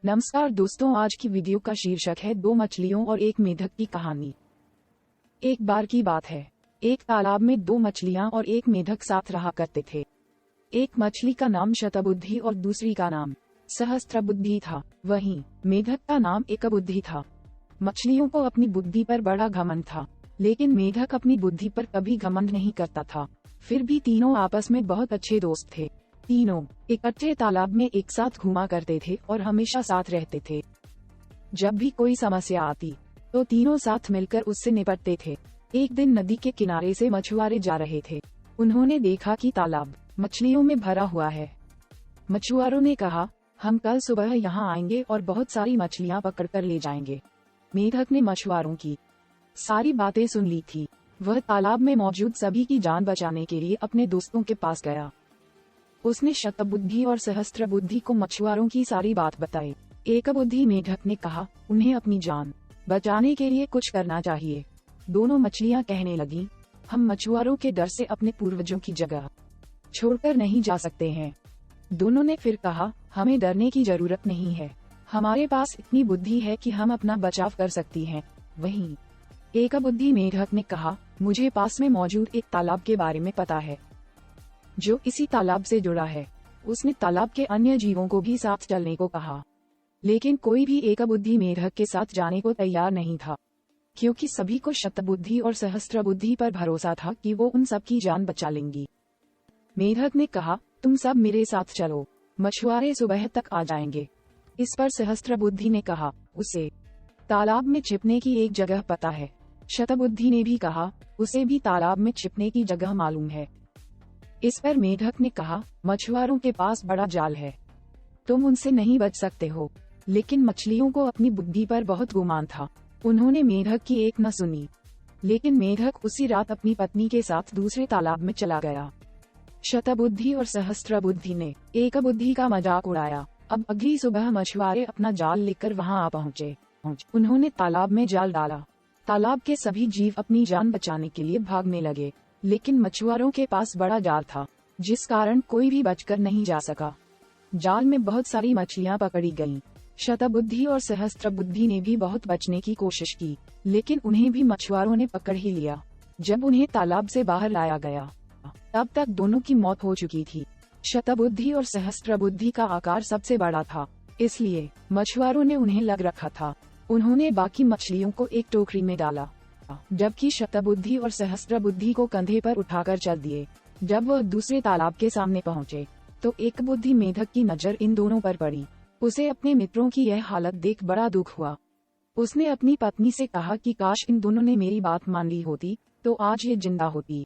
नमस्कार दोस्तों, आज की वीडियो का शीर्षक है दो मछलियों और एक मेढक की कहानी। एक बार की बात है, एक तालाब में दो मछलियां और एक मेढक साथ रहा करते थे। एक मछली का नाम शतबुद्धि और दूसरी का नाम सहस्त्रबुद्धि था। वहीं मेढक का नाम एकबुद्धि था। मछलियों को अपनी बुद्धि पर बड़ा घमंड था, लेकिन मेढक अपनी बुद्धि पर कभी घमंड नहीं करता था। फिर भी तीनों आपस में बहुत अच्छे दोस्त थे। तीनों इकट्ठे तालाब में एक साथ घूमा करते थे और हमेशा साथ रहते थे। जब भी कोई समस्या आती तो तीनों साथ मिलकर उससे निपटते थे। एक दिन नदी के किनारे से मछुआरे जा रहे थे। उन्होंने देखा कि तालाब मछलियों में भरा हुआ है। मछुआरों ने कहा, हम कल सुबह यहाँ आएंगे और बहुत सारी मछलियाँ पकड़कर ले जाएंगे। मेढक ने मछुआरों की सारी बातें सुन ली थी। वह तालाब में मौजूद सभी की जान बचाने के लिए अपने दोस्तों के पास गया। उसने शतबुद्धि और सहस्त्रबुद्धि को मछुआरों की सारी बात बताई। एकबुद्धि मेढक ने कहा, उन्हें अपनी जान बचाने के लिए कुछ करना चाहिए। दोनों मछलियां कहने लगीं, हम मछुआरों के डर से अपने पूर्वजों की जगह छोड़कर नहीं जा सकते हैं। दोनों ने फिर कहा, हमें डरने की जरूरत नहीं है, हमारे पास इतनी बुद्धि है कि हम अपना बचाव कर सकती हैं। वहीं एकबुद्धि मेढक ने कहा, मुझे पास में मौजूद एक तालाब के बारे में पता है जो इसी तालाब से जुड़ा है। उसने तालाब के अन्य जीवों को भी साथ चलने को कहा, लेकिन कोई भी एकबुद्धि मेढक के साथ जाने को तैयार नहीं था, क्योंकि सभी को शतबुद्धि और सहस्त्रबुद्धि पर भरोसा था कि वो उन सब की जान बचा लेंगी। मेढक ने कहा, तुम सब मेरे साथ चलो, मछुआरे सुबह तक आ जाएंगे। इस पर सहस्त्रबुद्धि ने कहा, उसे तालाब में छिपने की एक जगह पता है। शतबुद्धि ने भी कहा, उसे भी तालाब में छिपने की जगह मालूम है। इस पर मेढक ने कहा, मछुआरों के पास बड़ा जाल है, तुम उनसे नहीं बच सकते हो। लेकिन मछलियों को अपनी बुद्धि पर बहुत गुमान था। उन्होंने मेढक की एक न सुनी। लेकिन मेढक उसी रात अपनी पत्नी के साथ दूसरे तालाब में चला गया। शतबुद्धि और सहस्त्रबुद्धि ने एकबुद्धि का मजाक उड़ाया। अब अगली सुबह मछुआरे अपना जाल लेकर वहां आ पहुंचे। उन्होंने तालाब में जाल डाला। तालाब के सभी जीव अपनी जान बचाने के लिए भागने लगे, लेकिन मछुआरों के पास बड़ा जाल था, जिस कारण कोई भी बचकर नहीं जा सका। जाल में बहुत सारी मछलियां पकड़ी गईं। शतबुद्धि और सहस्त्रबुद्धि ने भी बहुत बचने की कोशिश की, लेकिन उन्हें भी मछुआरों ने पकड़ ही लिया। जब उन्हें तालाब से बाहर लाया गया, तब तक दोनों की मौत हो चुकी थी। शतबुद्धि और सहस्त्रबुद्धि का आकार सबसे बड़ा था, इसलिए मछुआरों ने उन्हें लग रखा था। उन्होंने बाकी मछलियों को एक टोकरी में डाला, जबकि शतबुद्धि और सहस्त्रबुद्धि को कंधे पर उठाकर चल दिए। जब वह दूसरे तालाब के सामने पहुंचे, तो एकबुद्धि मेढक की नजर इन दोनों पर पड़ी। उसे अपने मित्रों की यह हालत देख बड़ा दुख हुआ। उसने अपनी पत्नी से कहा कि काश इन दोनों ने मेरी बात मान ली होती तो आज ये जिंदा होती।